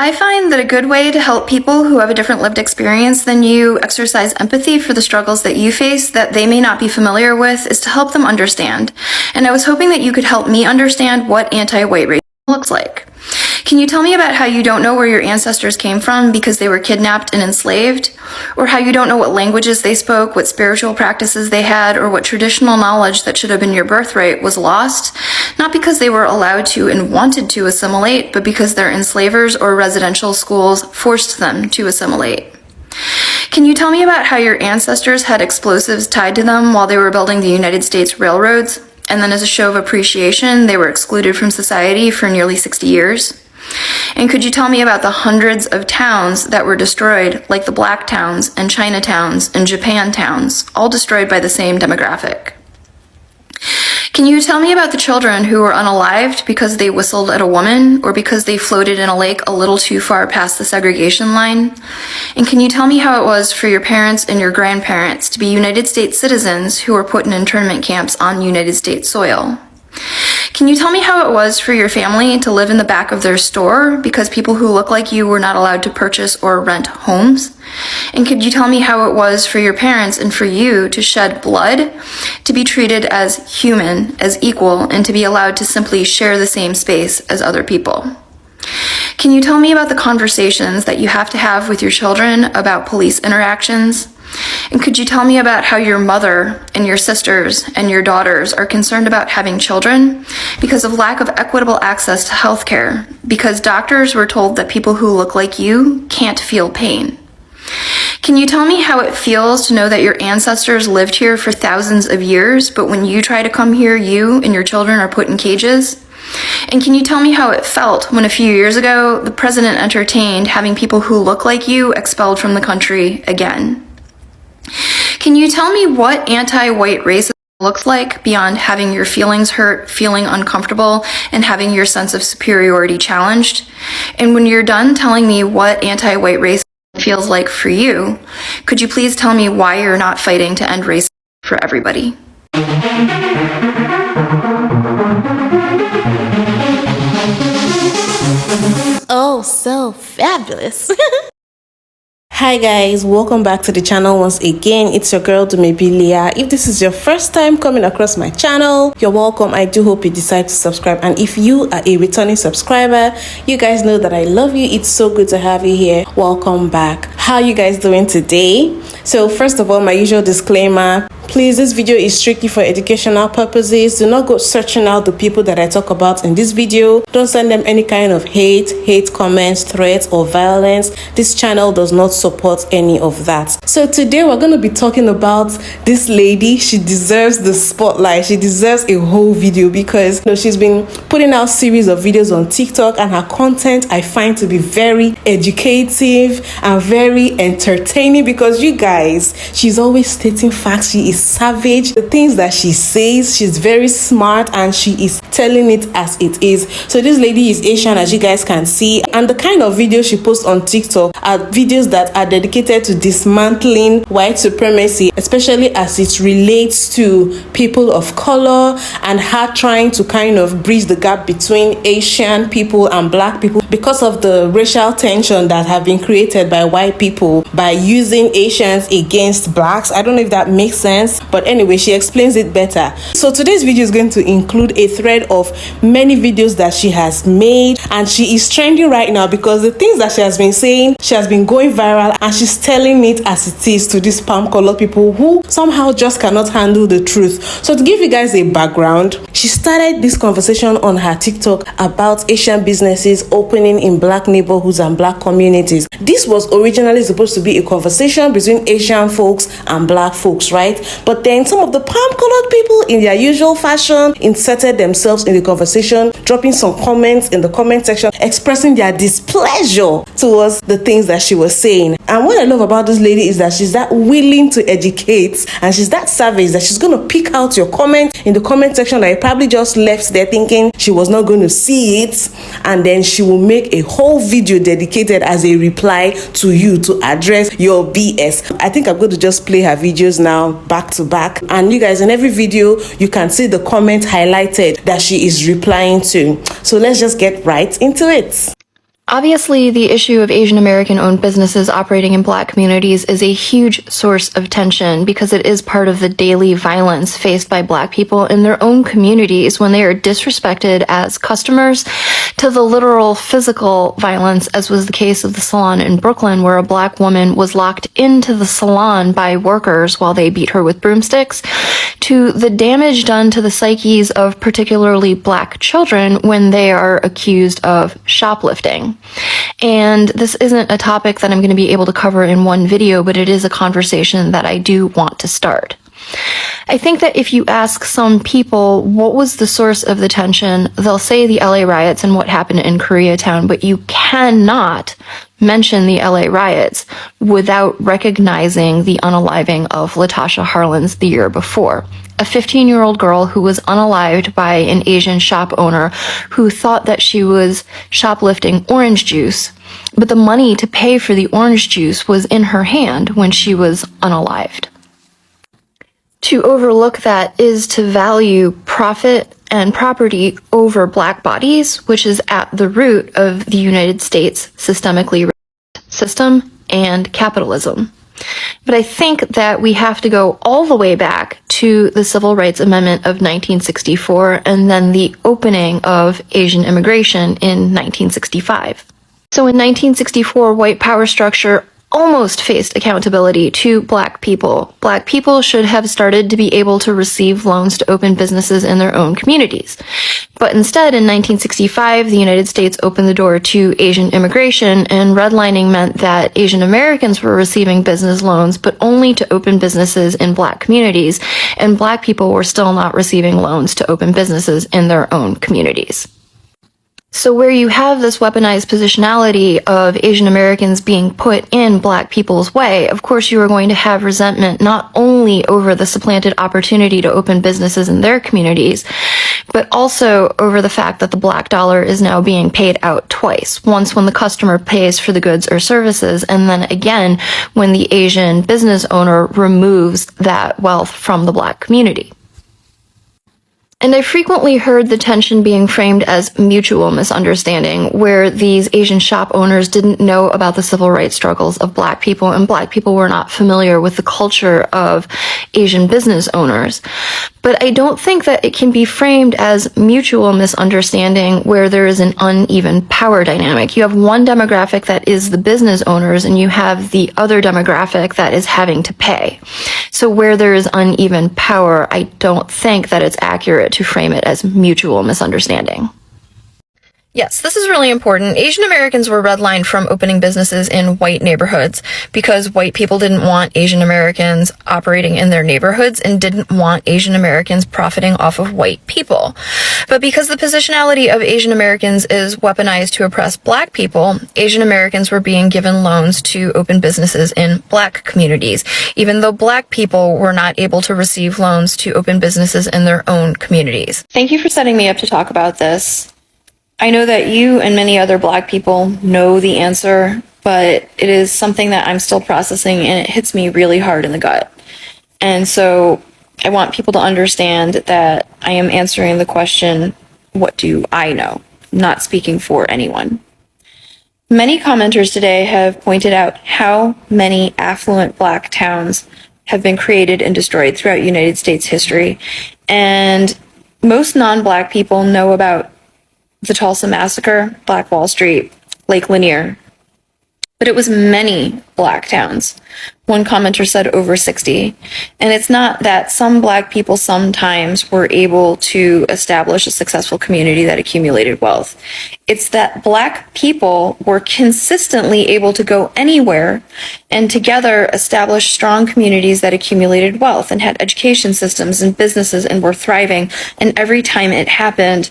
I find that a good way to help people who have a different lived experience than you exercise empathy for the struggles that you face that they may not be familiar with is to help them understand. And I was hoping that you could help me understand what anti-white racism looks like. Can you tell me about how you don't know where your ancestors came from because they were kidnapped and enslaved? Or how you don't know what languages they spoke, what spiritual practices they had, or what traditional knowledge that should have been your birthright was lost? Not because they were allowed to and wanted to assimilate, but because their enslavers or residential schools forced them to assimilate. Can you tell me about how your ancestors had explosives tied to them while they were building the United States railroads? And then as a show of appreciation, they were excluded from society for nearly 60 years? And could you tell me about the hundreds of towns that were destroyed, like the Black towns and China towns and Japan towns, all destroyed by the same demographic? Can you tell me about the children who were unalived because they whistled at a woman or because they floated in a lake a little too far past the segregation line? And can you tell me how it was for your parents and your grandparents to be United States citizens who were put in internment camps on United States soil? Can you tell me how it was for your family to live in the back of their store because people who look like you were not allowed to purchase or rent homes? And could you tell me how it was for your parents and for you to shed blood, to be treated as human, as equal, and to be allowed to simply share the same space as other people? Can you tell me about the conversations that you have to have with your children about police interactions? And could you tell me about how your mother and your sisters and your daughters are concerned about having children because of lack of equitable access to healthcare, because doctors were told that people who look like you can't feel pain? Can you tell me how it feels to know that your ancestors lived here for thousands of years, but when you try to come here, you and your children are put in cages? And can you tell me how it felt when a few years ago, the president entertained having people who look like you expelled from the country again? Can you tell me what anti-white racism looks like beyond having your feelings hurt, feeling uncomfortable, and having your sense of superiority challenged? And when you're done telling me what anti-white racism feels like for you, could you please tell me why you're not fighting to end racism for everybody? Oh, so fabulous. Hi guys, welcome back to the channel once again. It's your girl Dumebi. If this is your first time coming across my channel, you're welcome. I do hope you decide to subscribe, and if you are a returning subscriber, you guys know that I love you. It's so good to have you here. Welcome back. How are you guys doing today? So first of all, my usual disclaimer. Please, this video is strictly for educational purposes. Do not go searching out the people that I talk about in this video. Don't send them any kind of hate comments, threats, or violence. This channel does not support any of that. So today we're going to be talking about this lady. She deserves the spotlight. She deserves a whole video because she's been putting out series of videos on TikTok, and her content I find to be very educative and very entertaining because you guys, she's always stating facts. She is savage. The things that she says, she's very smart, and she is telling it as it is. So this lady is Asian, as you guys can see, and the kind of videos she posts on TikTok are videos that are dedicated to dismantling white supremacy, especially as it relates to people of color and her trying to kind of bridge the gap between Asian people and black people because of the racial tension that have been created by white people by using Asians against blacks. I don't know if that makes sense, but anyway, she explains it better. So today's video is going to include a thread of many videos that she has made, and she is trending right now because the things that she has been saying, she has been going viral, and she's telling it as it is to these palm colored people who somehow just cannot handle the truth. So to give you guys a background, she started this conversation on her TikTok about Asian businesses opening in black neighborhoods and black communities. This was originally supposed to be a conversation between Asian folks and black folks, right? But then some of the palm-colored people, in their usual fashion, inserted themselves in the conversation, dropping some comments in the comment section, expressing their displeasure towards the things that she was saying. And what I love about this lady is that she's that willing to educate, and she's that savage that she's going to pick out your comment in the comment section that you probably just left there thinking she was not going to see it, and then she will make a whole video dedicated as a reply to you to address your BS. I think I'm going to just play her videos now back to back, and you guys, in every video you can see the comment highlighted that she is replying to. So let's just get right into it. Obviously, the issue of Asian American-owned businesses operating in Black communities is a huge source of tension because it is part of the daily violence faced by Black people in their own communities when they are disrespected as customers, to the literal physical violence, as was the case of the salon in Brooklyn, where a Black woman was locked into the salon by workers while they beat her with broomsticks, to the damage done to the psyches of particularly Black children when they are accused of shoplifting. And this isn't a topic that I'm going to be able to cover in one video, but it is a conversation that I do want to start. I think that if you ask some people what was the source of the tension, they'll say the LA riots and what happened in Koreatown, but you cannot mention the LA riots without recognizing the unaliving of Latasha Harlins the year before. A 15-year-old girl who was unalived by an Asian shop owner who thought that she was shoplifting orange juice, but the money to pay for the orange juice was in her hand when she was unalived. To overlook that is to value profit and property over Black bodies, which is at the root of the United States systemically racist system and capitalism. But I think that we have to go all the way back to the Civil Rights Amendment of 1964 and then the opening of Asian immigration in 1965. So in 1964, white power structure almost faced accountability to Black people. Black people should have started to be able to receive loans to open businesses in their own communities. But instead, in 1965, the United States opened the door to Asian immigration, and redlining meant that Asian Americans were receiving business loans, but only to open businesses in Black communities, and Black people were still not receiving loans to open businesses in their own communities. So where you have this weaponized positionality of Asian Americans being put in Black people's way, of course you are going to have resentment not only over the supplanted opportunity to open businesses in their communities, but also over the fact that the Black dollar is now being paid out twice. Once when the customer pays for the goods or services, and then again when the Asian business owner removes that wealth from the Black community. And I frequently heard the tension being framed as mutual misunderstanding, where these Asian shop owners didn't know about the civil rights struggles of Black people, and Black people were not familiar with the culture of Asian business owners. But I don't think that it can be framed as mutual misunderstanding where there is an uneven power dynamic. You have one demographic that is the business owners, and you have the other demographic that is having to pay. So where there is uneven power, I don't think that it's accurate to frame it as mutual misunderstanding. Yes, this is really important. Asian Americans were redlined from opening businesses in white neighborhoods because white people didn't want Asian Americans operating in their neighborhoods and didn't want Asian Americans profiting off of white people. But because the positionality of Asian Americans is weaponized to oppress Black people, Asian Americans were being given loans to open businesses in Black communities, even though Black people were not able to receive loans to open businesses in their own communities. Thank you for setting me up to talk about this. I know that you and many other Black people know the answer, but it is something that I'm still processing, and it hits me really hard in the gut. And so I want people to understand that I am answering the question, what do I know? Not speaking for anyone. Many commenters today have pointed out how many affluent Black towns have been created and destroyed throughout United States history. And most non-Black people know about the Tulsa Massacre, Black Wall Street, Lake Lanier. But it was many Black towns. One commenter said over 60. And it's not that some Black people sometimes were able to establish a successful community that accumulated wealth. It's that Black people were consistently able to go anywhere and together establish strong communities that accumulated wealth and had education systems and businesses and were thriving. And every time it happened,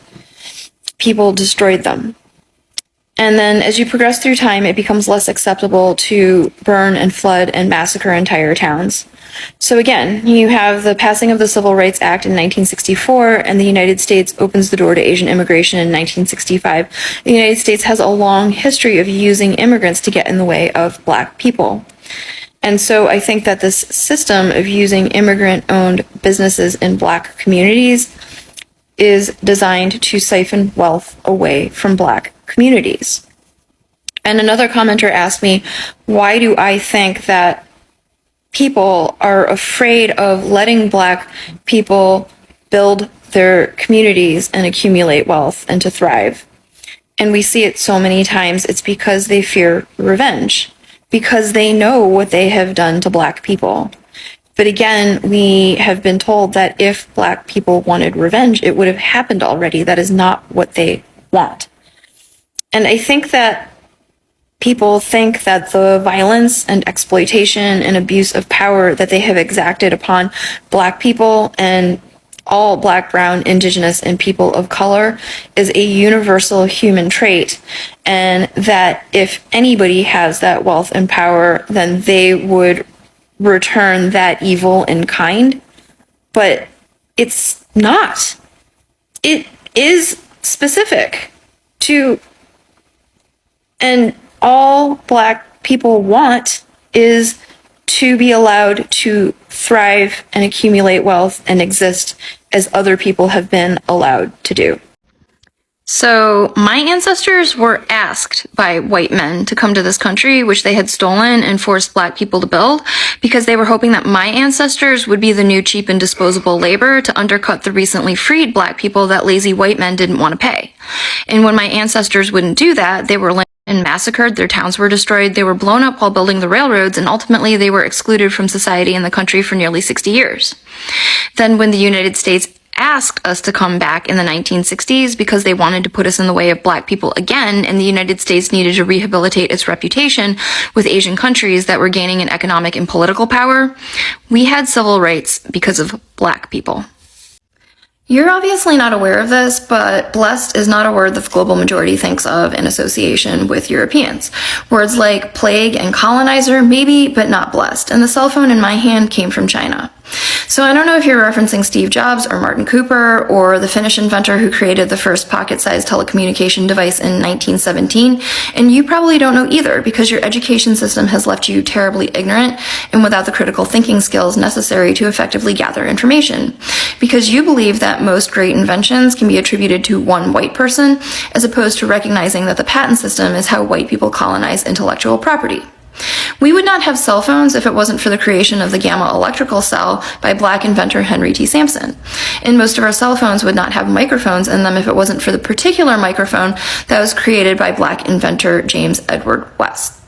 people destroyed them. And then as you progress through time, it becomes less acceptable to burn and flood and massacre entire towns. So again, you have the passing of the Civil Rights Act in 1964, and the United States opens the door to Asian immigration in 1965. The United States has a long history of using immigrants to get in the way of Black people. And so I think that this system of using immigrant-owned businesses in Black communities is designed to siphon wealth away from Black communities. And another commenter asked me, why do I think that people are afraid of letting Black people build their communities and accumulate wealth and to thrive? And we see it so many times. It's because they fear revenge, because they know what they have done to Black people. But again, we have been told that if Black people wanted revenge, it would have happened already. That is not what they want. And I think that people think that the violence and exploitation and abuse of power that they have exacted upon Black people and all Black, brown, indigenous, and people of color is a universal human trait, and that if anybody has that wealth and power, then they would return that evil in kind. But it's not. It is specific to, and all Black people want is to be allowed to thrive and accumulate wealth and exist as other people have been allowed to do. So my ancestors were asked by white men to come to this country, which they had stolen and forced Black people to build, because they were hoping that my ancestors would be the new cheap and disposable labor to undercut the recently freed Black people that lazy white men didn't want to pay. And when my ancestors wouldn't do that, they were and massacred, their towns were destroyed, they were blown up while building the railroads, and ultimately they were excluded from society in the country for nearly 60 years. Then when the United States asked us to come back in the 1960s because they wanted to put us in the way of Black people again, and the United States needed to rehabilitate its reputation with Asian countries that were gaining in economic and political power, we had civil rights because of Black people. You're obviously not aware of this, but blessed is not a word that the global majority thinks of in association with Europeans. Words like plague and colonizer, maybe, but not blessed. And the cell phone in my hand came from China. So I don't know if you're referencing Steve Jobs or Martin Cooper or the Finnish inventor who created the first pocket-sized telecommunication device in 1917, and you probably don't know either because your education system has left you terribly ignorant and without the critical thinking skills necessary to effectively gather information. Because you believe that most great inventions can be attributed to one white person, as opposed to recognizing that the patent system is how white people colonize intellectual property. We would not have cell phones if it wasn't for the creation of the gamma electrical cell by Black inventor Henry T. Sampson. And most of our cell phones would not have microphones in them if it wasn't for the particular microphone that was created by Black inventor James Edward West.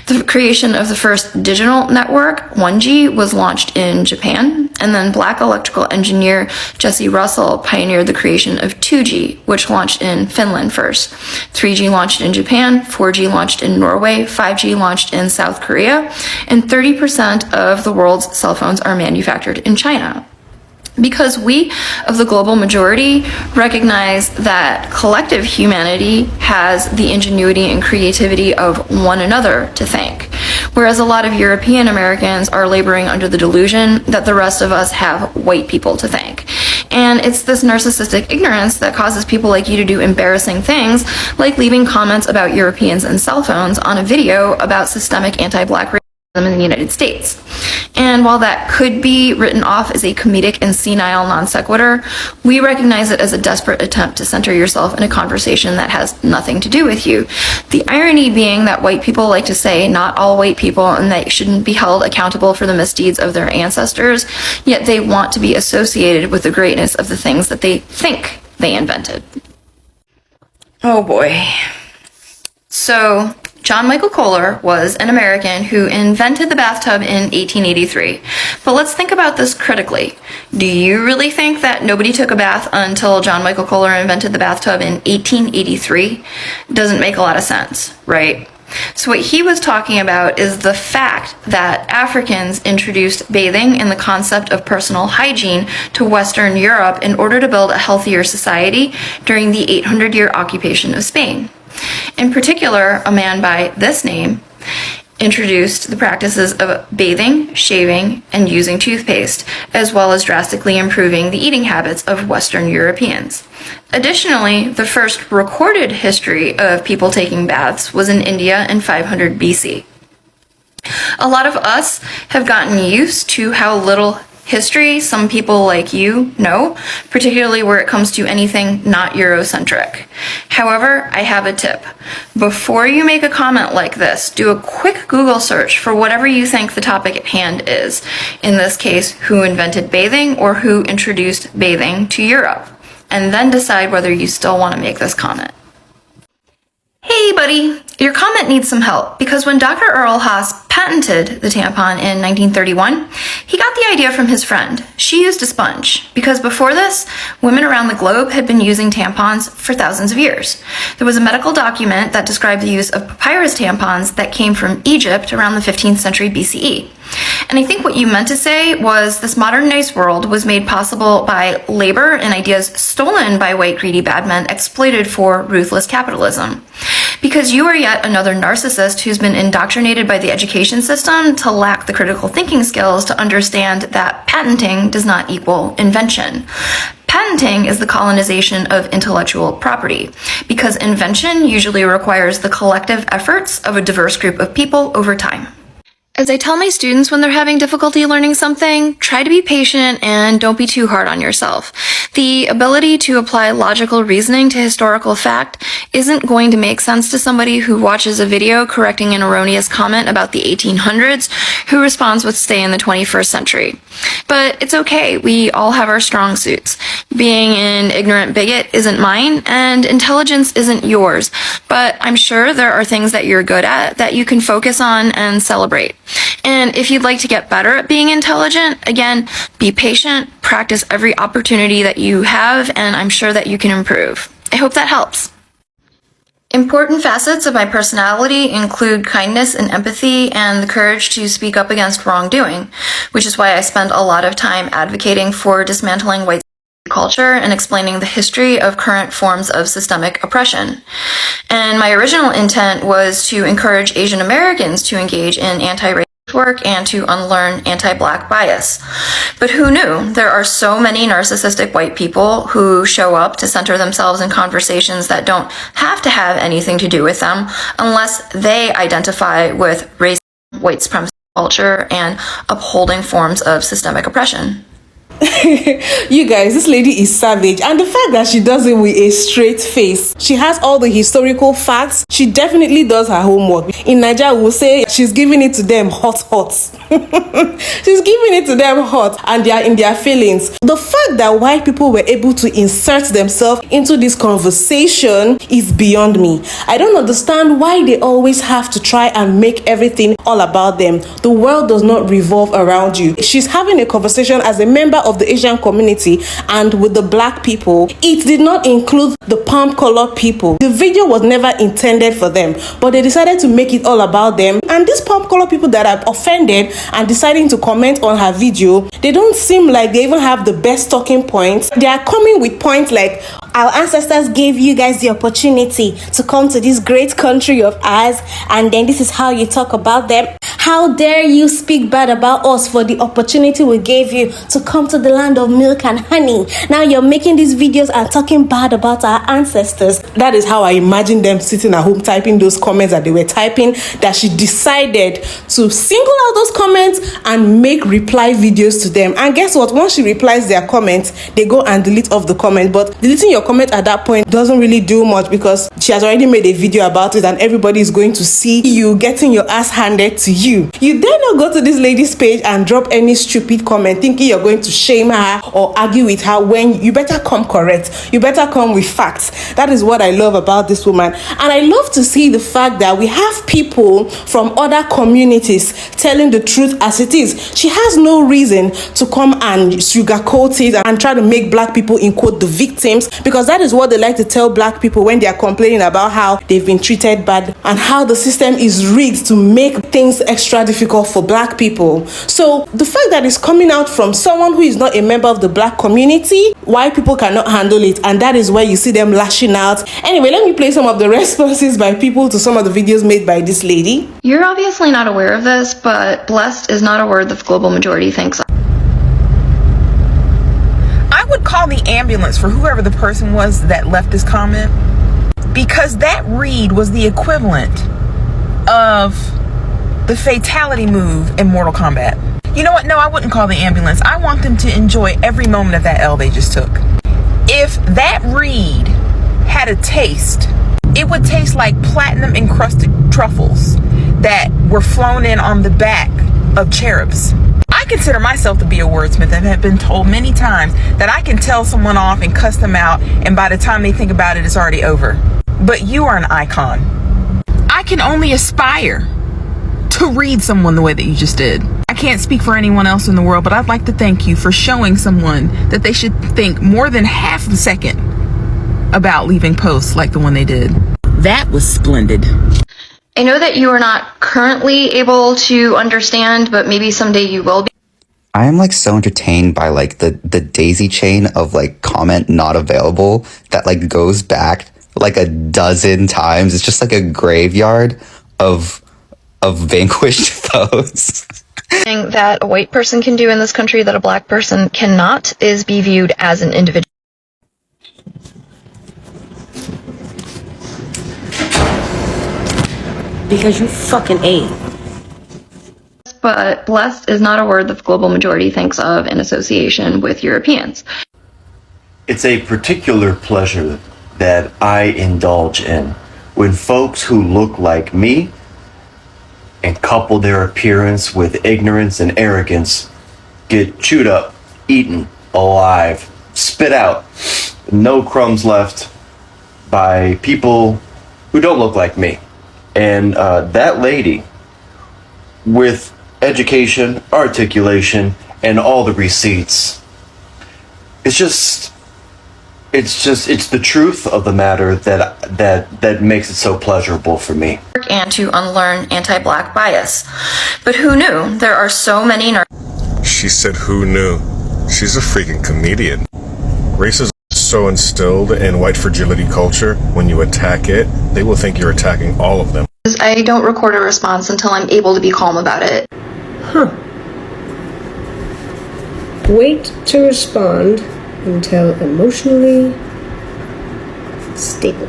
The creation of the first digital network, 1G, was launched in Japan, and then Black electrical engineer Jesse Russell pioneered the creation of 2G, which launched in Finland first. 3G launched in Japan, 4G launched in Norway, 5G launched in South Korea, and 30% of the world's cell phones are manufactured in China. Because we, of the global majority, recognize that collective humanity has the ingenuity and creativity of one another to thank, whereas a lot of European Americans are laboring under the delusion that the rest of us have white people to thank. And it's this narcissistic ignorance that causes people like you to do embarrassing things, like leaving comments about Europeans and cell phones on a video about systemic anti-Black racism in the United States. And while that could be written off as a comedic and senile non sequitur, we recognize it as a desperate attempt to center yourself in a conversation that has nothing to do with you. The irony being that white people like to say not all white people and they shouldn't be held accountable for the misdeeds of their ancestors, yet they want to be associated with the greatness of the things that they think they invented. Oh boy. So, John Michael Kohler was an American who invented the bathtub in 1883. But let's think about this critically. Do you really think that nobody took a bath until John Michael Kohler invented the bathtub in 1883? Doesn't make a lot of sense, right? So what he was talking about is the fact that Africans introduced bathing and the concept of personal hygiene to Western Europe in order to build a healthier society during the 800-year occupation of Spain. In particular, a man by this name introduced the practices of bathing, shaving, and using toothpaste, as well as drastically improving the eating habits of Western Europeans. Additionally, the first recorded history of people taking baths was in India in 500 BC. A lot of us have gotten used to how little History, some people like you know, particularly where it comes to anything not Eurocentric. However, I have a tip. Before you make a comment like this, do a quick Google search for whatever you think the topic at hand is. In this case, who invented bathing or who introduced bathing to Europe, and then decide whether you still want to make this comment. Hey buddy, your comment needs some help because when Dr. Earl Haas patented the tampon in 1931, he got the idea from his friend. She used a sponge because before this, women around the globe had been using tampons for thousands of years. There was a medical document that described the use of papyrus tampons that came from Egypt around the 15th century BCE. And I think what you meant to say was this modern nice world was made possible by labor and ideas stolen by white greedy bad men exploited for ruthless capitalism. Because you are yet another narcissist who's been indoctrinated by the education system to lack the critical thinking skills to understand that patenting does not equal invention. Patenting is the colonization of intellectual property, because invention usually requires the collective efforts of a diverse group of people over time. As I tell my students when they're having difficulty learning something, try to be patient and don't be too hard on yourself. The ability to apply logical reasoning to historical fact isn't going to make sense to somebody who watches a video correcting an erroneous comment about the 1800s who responds with stay in the 21st century. But it's okay, we all have our strong suits. Being an ignorant bigot isn't mine, and intelligence isn't yours. But I'm sure there are things that you're good at that you can focus on and celebrate. And if you'd like to get better at being intelligent, again, be patient, practice every opportunity that you have, and I'm sure that you can improve. I hope that helps. Important facets of my personality include kindness and empathy and the courage to speak up against wrongdoing, which is why I spend a lot of time advocating for dismantling white culture and explaining the history of current forms of systemic oppression. And my original intent was to encourage Asian Americans to engage in anti-racist work and to unlearn anti-Black bias. But who knew? There are so many narcissistic white people who show up to center themselves in conversations that don't have to have anything to do with them unless they identify with race, white supremacy culture, and upholding forms of systemic oppression. You guys, this lady is savage, and the fact that she does it with a straight face, she has all the historical facts, she definitely does her homework. In Nigeria, we will say she's giving it to them hot. She's giving it to them hot, and they are in their feelings. The fact that white people were able to insert themselves into this conversation is beyond me. I don't understand why they always have to try and make everything all about them. The world does not revolve around you. She's having a conversation as a member of the Asian community and with the Black people. It did not include the palm colored people. The video was never intended for them, but they decided to make it all about them. And these palm colored people that are offended and deciding to comment on her video, they don't seem like they even have the best talking points. They are coming with points like, our ancestors gave you guys the opportunity to come to this great country of ours, and then this is how you talk about them. How dare you speak bad about us for the opportunity we gave you to come to the land of milk and honey. Now you're making these videos and talking bad about our ancestors. That is how I imagine them sitting at home typing those comments that they were typing, that she decided to single out those comments and make reply videos to them. And guess what? Once she replies their comments, they go and delete off the comment. But deleting your comment at that point doesn't really do much because she has already made a video about it and everybody is going to see you getting your ass handed to you. You dare not go to this lady's page and drop any stupid comment thinking you're going to shame her or argue with her, when you better come correct. You better come with facts. That is what I love about this woman. And I love to see the fact that we have people from other communities telling the truth as it is. She has no reason to come and sugarcoat it and try to make Black people, in quote, the victims, because that is what they like to tell Black people when they are complaining about how they've been treated bad and how the system is rigged to make things extra difficult for Black people. So the fact that it's coming out from someone who is not a member of the Black community, white people cannot handle it, and that is where you see them lashing out. Anyway, let me play some of the responses by people to some of the videos made by this lady. You're obviously not aware of this, but blessed is not a word the global majority thinks of. I would call the ambulance for whoever the person was that left this comment, because that read was the equivalent of the fatality move in Mortal Kombat. You know what? No, I wouldn't call the ambulance. I want them to enjoy every moment of that L they just took. If that reed had a taste, it would taste like platinum encrusted truffles that were flown in on the back of cherubs. I consider myself to be a wordsmith and have been told many times that I can tell someone off and cuss them out, and by the time they think about it, it's already over. But you are an icon. I can only aspire to read someone the way that you just did. I can't speak for anyone else in the world, but I'd like to thank you for showing someone that they should think more than half a second about leaving posts like the one they did. That was splendid. I know that you are not currently able to understand, but maybe someday you will be. I am like so entertained by like the daisy chain of like comment not available that like goes back like a dozen times. It's just like a graveyard of vanquished foes. Thing that a white person can do in this country that a black person cannot is be viewed as an individual. Because you fucking ate. But blessed is not a word that the global majority thinks of in association with Europeans. It's a particular pleasure that I indulge in when folks who look like me and couple their appearance with ignorance and arrogance get chewed up, eaten alive, spit out, no crumbs left by people who don't look like me. And that lady, with education, articulation, and all the receipts, it's the truth of the matter that makes it so pleasurable for me. And to unlearn anti-black bias. But who knew? There are so many She said who knew? She's a freaking comedian. Racism is so instilled in white fragility culture, when you attack it, they will think you're attacking all of them. I don't record a response until I'm able to be calm about it. Wait to respond until emotionally stable.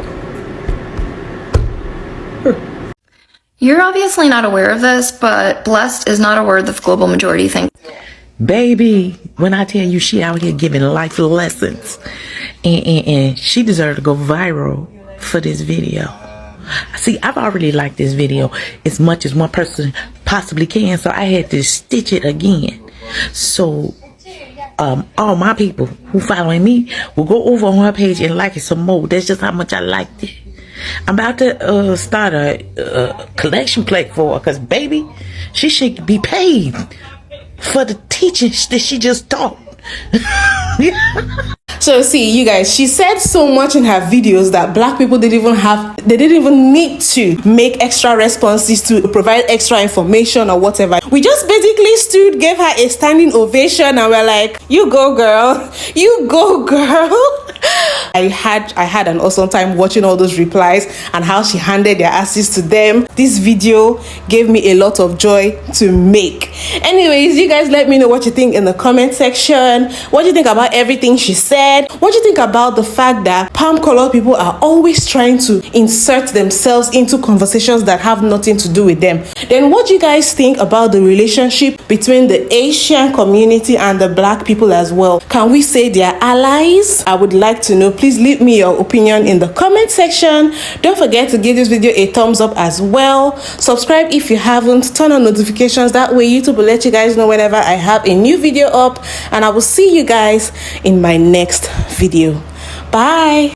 You're obviously not aware of this, but blessed is not a word that the global majority thinks. Baby, when I tell you she out here giving life lessons, and she deserved to go viral for this video. See, I've already liked this video as much as one person possibly can, so I had to stitch it again. So, all my people who following me will go over on her page and like it some more. That's just how much I liked it. I'm about to start a collection plate for her, because baby, she should be paid for the teachings that she just taught. So see, you guys, she said so much in her videos that black people they didn't even need to make extra responses to provide extra information or whatever. We just basically stood, gave her a standing ovation, and we're like, you go girl, you go girl. I had an awesome time watching all those replies and how she handed their asses to them. This video gave me a lot of joy to make. Anyways, you guys let me know what you think in the comment section. What do you think about everything she said? What do you think about the fact that palm color people are always trying to insert themselves into conversations that have nothing to do with them? Then what do you guys think about the relationship between the Asian community and the black people as well? Can we say they are allies? I would like to know. Please leave me your opinion in the comment section. Don't forget to give this video a thumbs up as well. Subscribe if you haven't. Turn on notifications. That way YouTube will let you guys know whenever I have a new video up. And I will see you guys in my next video. Bye.